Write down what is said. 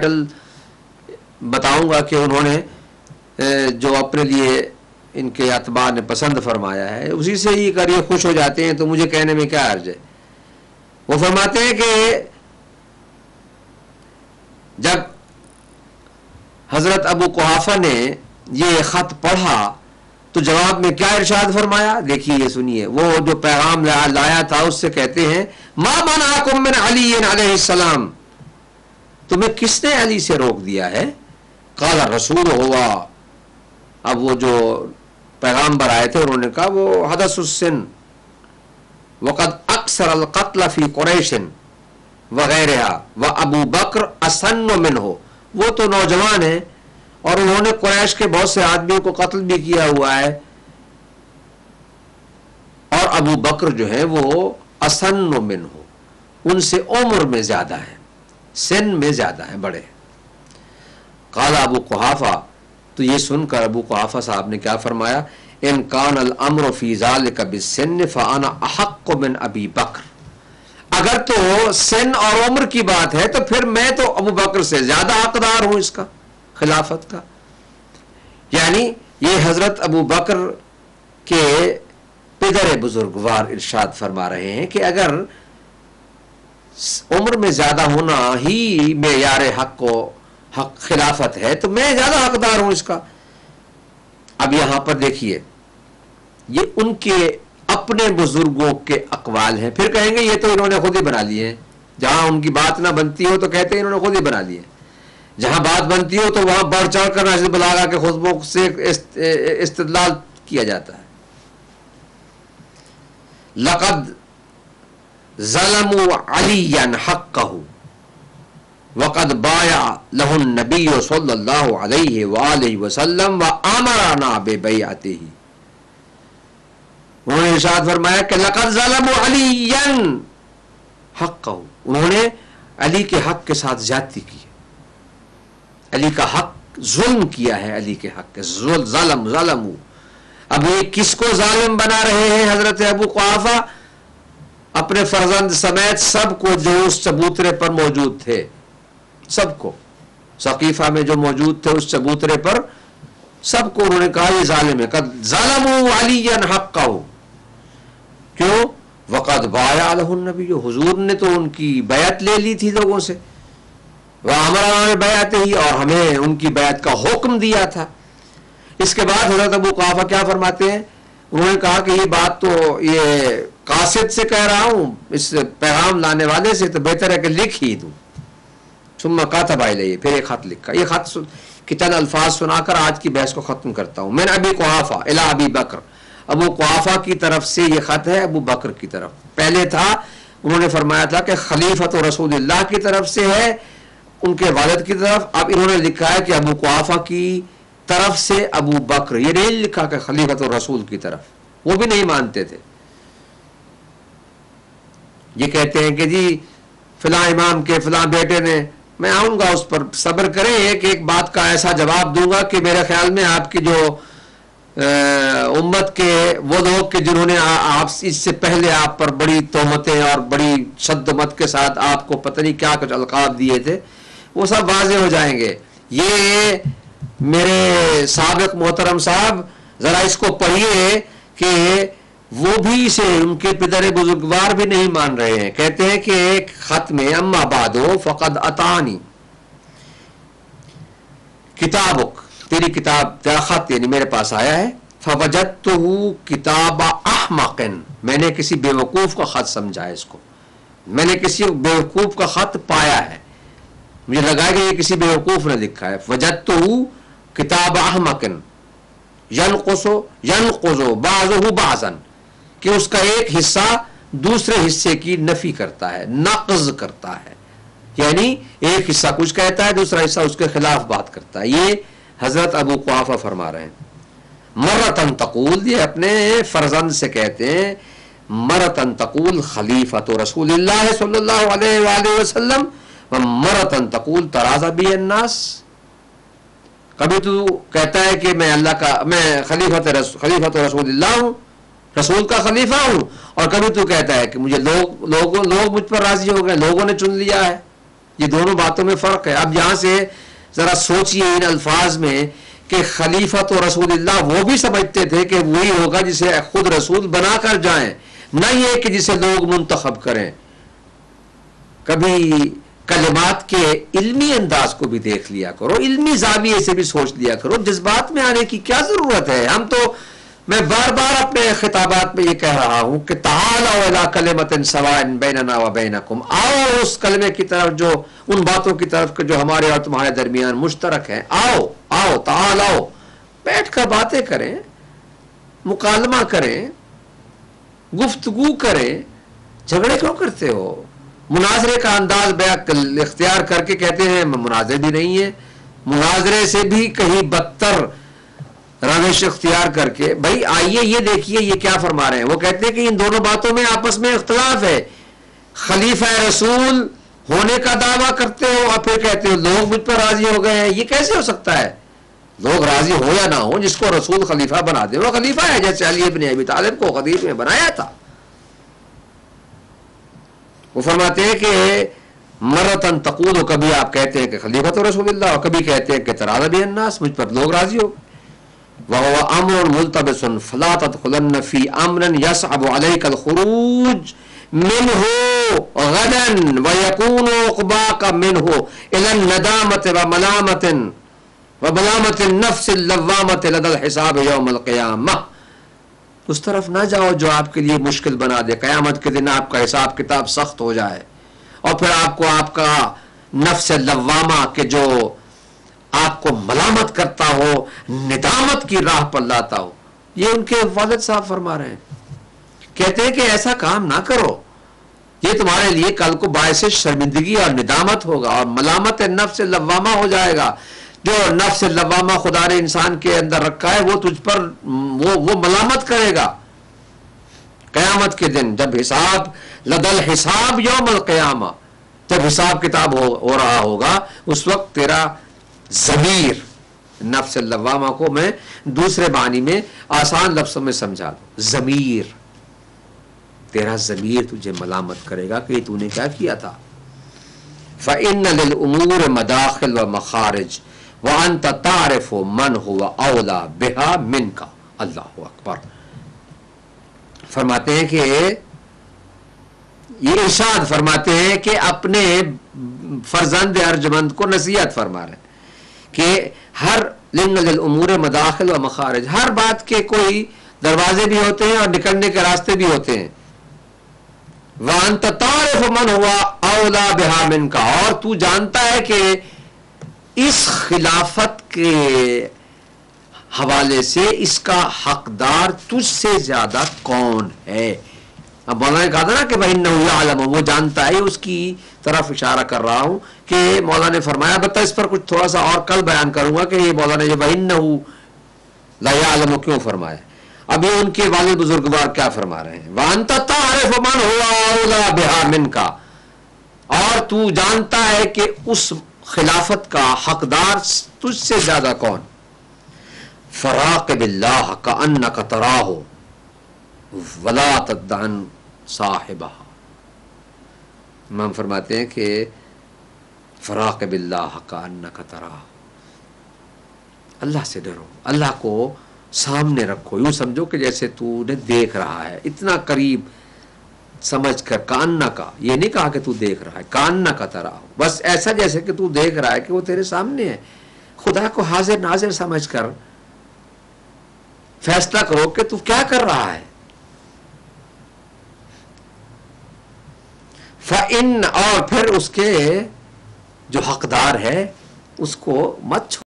Title بتاؤں گا کہ انہوں نے جو اپنے لیے ان کے اتباع نے پسند فرمایا ہے اسی سے ہی کر یہ خوش ہو جاتے ہیں، تو مجھے کہنے میں کیا حرج ہے۔ وہ فرماتے ہیں کہ جب حضرت ابو قحافہ نے یہ خط پڑھا تو جواب میں کیا ارشاد فرمایا، دیکھیے یہ سنیے، وہ جو پیغام لایا تھا اس سے کہتے ہیں ما منعکم من علی علیہ السلام، تمہیں کس نے علی سے روک دیا ہے؟ قال رسول ہوا، اب وہ جو پیغامبر آئے تھے انہوں نے کہا وہ حدث السن وقد اکثر القتل فی قریش وغیرہ و ابو بکر اسن منہ، وہ تو نوجوان ہیں اور انہوں نے قریش کے بہت سے آدمیوں کو قتل بھی کیا ہوا ہے، اور ابو بکر جو ہے وہ اسن منہ، ان سے عمر میں زیادہ ہے، سن میں زیادہ ہے، بڑے۔ قال ابو قحافہ، تو یہ سن کر ابو قحافہ صاحب نے کیا فرمایا، ان کان الامر فی ذلک بالسن فانا احق من ابی بکر، اگر تو سن اور عمر کی بات ہے تو پھر میں تو ابو بکر سے زیادہ حقدار ہوں اس کا، خلافت کا۔ یعنی یہ حضرت ابو بکر کے پدر بزرگوار ارشاد فرما رہے ہیں کہ اگر عمر میں زیادہ ہونا ہی معیار حق خلافت ہے تو میں زیادہ حقدار ہوں اس کا۔ اب یہاں پر دیکھیے یہ ان کے اپنے بزرگوں کے اقوال ہیں، پھر کہیں گے یہ تو انہوں نے خود ہی بنا لیے ہیں، جہاں ان کی بات نہ بنتی ہو تو کہتے ہیں انہوں نے خود ہی بنا لیے، جہاں بات بنتی ہو تو وہاں بڑھ چڑھ کر ناصر بلاغہ کے خطبوں سے استدلال کیا جاتا ہے۔ لقد ظلموا علیا حقہ وقد بايع له النبي صلى الله عليه وآلہ وسلم وآمرنا ببيعته، انہوں نے ارشاد فرمایا کہ لقد ظلموا علیا حقہ، انہوں نے علی کے حق کے ساتھ زیادتی کی، علی کا حق ظلم کیا ہے، علی کے حق کے ظلموا۔ اب یہ کس کو ظالم بنا رہے ہیں حضرت ابو قحافہ؟ اپنے فرزند سمیت سب کو جو اس چبوترے پر موجود تھے، سب کو، ثقیفہ میں جو موجود تھے اس چبوترے پر سب کو انہوں نے کہا یہ ظالم ہے۔ قد ظلموا علیا حقہ، کیوں؟ وقد بايع له النبی، حضور نے تو ان کی بیعت لے لی تھی لوگوں سے، وامرنا ببیعتہ، اور ہمیں ان کی بیعت کا حکم دیا تھا۔ اس کے بعد حضرت ابو قحافہ کیا فرماتے ہیں؟ انہوں نے کہا کہ یہ بات تو یہ قاصد سے کہہ رہا ہوں، اس پیغام لانے والے سے، تو بہتر ہے کہ لکھ ہی دوں۔ ثم کاتب الیہ، پھر ایک خط لکھا، یہ خط کے چند الفاظ سنا کر آج کی بحث کو ختم کرتا ہوں۔ من ابی قحافہ الی ابی بکر، ابو قحافہ کی طرف سے یہ خط ہے ابو بکر کی طرف۔ پہلے تھا انہوں نے فرمایا تھا کہ خلیفۃ رسول اللہ کی طرف سے ہے ان کے والد کی طرف، اب انہوں نے لکھا ہے کہ ابو قحافہ کی طرف سے ابو بکر، یہ نہیں لکھا کہ خلیفۃ الرسول کی طرف، وہ بھی نہیں مانتے تھے۔ یہ کہتے ہیں کہ جی فلاں امام کے فلاں بیٹے نے، میں آؤں گا اس پر، صبر کریں، ایک بات کا ایسا جواب دوں گا کہ میرے خیال میں آپ کی جو امت کے وہ لوگ کہ جنہوں نے آپ اس سے پہلے آپ پر بڑی تہمتیں اور بڑی شد و مت کے ساتھ آپ کو پتہ نہیں کیا کچھ القاب دیے تھے، وہ سب واضح ہو جائیں گے۔ یہ میرے سابق محترم صاحب ذرا اس کو پڑھیے کہ وہ بھی اسے ان کے پدر بزرگوار بھی نہیں مان رہے ہیں۔ کہتے ہیں کہ ایک خط میں اما بعدو فقد اتانی کتابک، تیری کتاب، تیرا خط یعنی میرے پاس آیا ہے، فوجدتہ کتاب احمق، میں نے کسی بیوقوف کا خط سمجھا ہے اس کو، میں نے کسی بیوقوف کا خط پایا ہے، مجھے لگا کہ یہ کسی بیوقوف نے لکھا ہے۔ وجدتہ کتاب احمق ینقص بعضہ بعضا، کہ اس کا ایک حصہ دوسرے حصے کی نفی کرتا ہے، نقض کرتا ہے، یعنی ایک حصہ کچھ کہتا ہے دوسرا حصہ اس کے خلاف بات کرتا ہے۔ یہ حضرت ابو قحافہ فرما رہے ہیں۔ مرتن تقول، یہ اپنے فرزند سے کہتے ہیں، مرتن تقول خلیفۃ رسول اللہ صلی اللہ علیہ وآلہ وسلم، مرتن تقول تراضى بی الناس، کبھی تو کہتا ہے کہ میں اللہ کا، میں خلیفۃ رسول اللہ ہوں، رسول کا خلیفہ ہوں، اور کبھی تو کہتا ہے کہ مجھے لوگ مجھ پر راضی ہو گئے، لوگوں نے چن لیا ہے۔ یہ دونوں باتوں میں فرق ہے. اب یہاں سے ذرا سوچئے ان الفاظ میں کہ خلیفۃ و رسول اللہ وہ بھی سمجھتے تھے کہ وہی ہوگا جسے خود رسول بنا کر جائیں، نہ یہ کہ جسے لوگ منتخب کریں. کبھی کلمات کے علمی انداز کو بھی دیکھ لیا کرو، علمی زاویے سے بھی سوچ لیا کرو. جذبات میں آنے کی کیا ضرورت ہے؟ ہم تو، میں بار بار اپنے خطابات میں یہ کہہ رہا ہوں کہ تعالوا الی کلمۃ سواء بیننا و بینکم، آؤ اس کلمے کی طرف، جو ان باتوں کی طرف کہ جو ہمارے اور تمہارے درمیان مشترک ہیں. آؤ آؤ تعالوا، بیٹھ کر باتیں کریں، مکالمہ کریں، گفتگو کریں. جھگڑے کیوں کرتے ہو؟ مناظرے کا انداز اختیار کر کے کہتے ہیں مناظر بھی نہیں ہے، مناظرے سے بھی کہیں بدتر روش اختیار کر کے. بھائی آئیے یہ دیکھیے یہ کیا فرما رہے ہیں. وہ کہتے ہیں کہ ان دونوں باتوں میں آپس میں اختلاف ہے. خلیفہ رسول ہونے کا دعویٰ کرتے ہو اور پھر کہتے ہو لوگ مجھ پر راضی ہو گئے ہیں. یہ کیسے ہو سکتا ہے؟ لوگ راضی ہو یا نہ ہو، جس کو رسول خلیفہ بنا دے وہ خلیفہ ہے. جیسے علی بن ابی طالب کو خلیفہ میں بنایا تھا. وہ فرماتے ہیں کہ مرتن تقول، کبھی آپ کہتے ہیں کہ خلیفۃ رسول اللہ، اور کبھی کہتے ہیں کہ تراضى به الناس، مجھ پر لوگ راضی ہو. وهو امر ملتبس فلا تدخلن في امر يصعب عليك الخروج منه غدا ويكون عقباك منه الى الندامة وملامة النفس اللوامة لدى الحساب يوم القيامة. اس طرف نہ جاؤ جو آپ کے لیے مشکل بنا دے. قیامت کے دن آپ کا حساب کتاب سخت ہو جائے اور پھر آپ کو آپ کا نفس لوامہ کہ جو آپ کو ملامت کرتا ہو، ندامت کی راہ پر لاتا ہو. یہ ان کے والد صاحب فرما رہے ہیں، کہتے ہیں کہ ایسا کام نہ کرو، یہ تمہارے لیے کل کو باعث شرمندگی اور ندامت ہوگا اور ملامت نفس لوامہ ہو جائے گا. جو نفس لوامہ خدا نے انسان کے اندر رکھا ہے وہ تجھ پر وہ ملامت کرے گا قیامت کے دن، جب حساب لدل حساب یوم القیامہ، جب حساب کتاب ہو رہا ہوگا. اس وقت تیرا ضمیر، نفس لوامہ کو میں دوسرے معنی میں آسان لفظوں میں سمجھا دوں، ضمیر، تیرا ضمیر تجھے ملامت کرے گا کہ تو نے کیا کیا تھا. فَإِنَّ لِلْأُمُورِ مَدَاخِلَ وَمَخَارِجَ وَأَنْتَ تَعْرِفُ مَنْ هُوَ أَوْلَى بِهَا مِنْكَ. اللہ اکبر. فرماتے ہیں کہ یہ ارشاد فرماتے ہیں کہ اپنے فرزند ارجمند کو نصیحت فرما رہے ہیں کہ ہر للامور مداخل و مخارج، ہر بات کے کوئی دروازے بھی ہوتے ہیں اور نکلنے کے راستے بھی ہوتے ہیں. وَأَنْتَ تَعْرِفُ مَنْ هُوَ أَوْلَى بِهَا مِنْكَ، اور تو جانتا ہے کہ اس خلافت کے حوالے سے اس کا حقدار تجھ سے زیادہ کون ہے. اب مولانا نے کہا تھا نا کہ وَإِنَّهُ يَعْلَمُ، وہ جانتا ہے، اس کی طرف اشارہ کر رہا ہوں کہ مولانا نے فرمایا. البتہ اس پر کچھ تھوڑا سا اور کل بیان کروں گا کہ یہ مولانا نے وَإِنَّهُ لَا يَعْلَمُ کیوں فرمایا. اب یہ ان کے والد بزرگوار کیا فرما رہے ہیں، وَأَنْتَ تَعْرِفُ مَنْ هُوَ أَوْلَى بِهَا مِنْكَ، اور تو جانتا ہے کہ اس خلافت کا حقدار تجھ سے زیادہ کون. فَرَاقِبِ اللَّهَ كَأَنَّكَ تَرَاهُ وَلَا تَدْعَنْ صَاحِبَهَا. امام فرماتے ہیں کہ فراقب اللہ کأنک تراہ، اللہ سے ڈرو، اللہ کو سامنے رکھو، یوں سمجھو کہ جیسے تو نے دیکھ رہا ہے، اتنا قریب سمجھ کر. کأنک، یہ نہیں کہا کہ تو دیکھ رہا ہے، کأنک تراہ، بس ایسا جیسے کہ تو دیکھ رہا ہے کہ وہ تیرے سامنے ہے. خدا کو حاضر ناظر سمجھ کر فیصلہ کرو کہ تو کیا کر رہا ہے. فَإِنَّ، اور پھر اس کے جو حقدار ہے اس کو مت چھوڑ.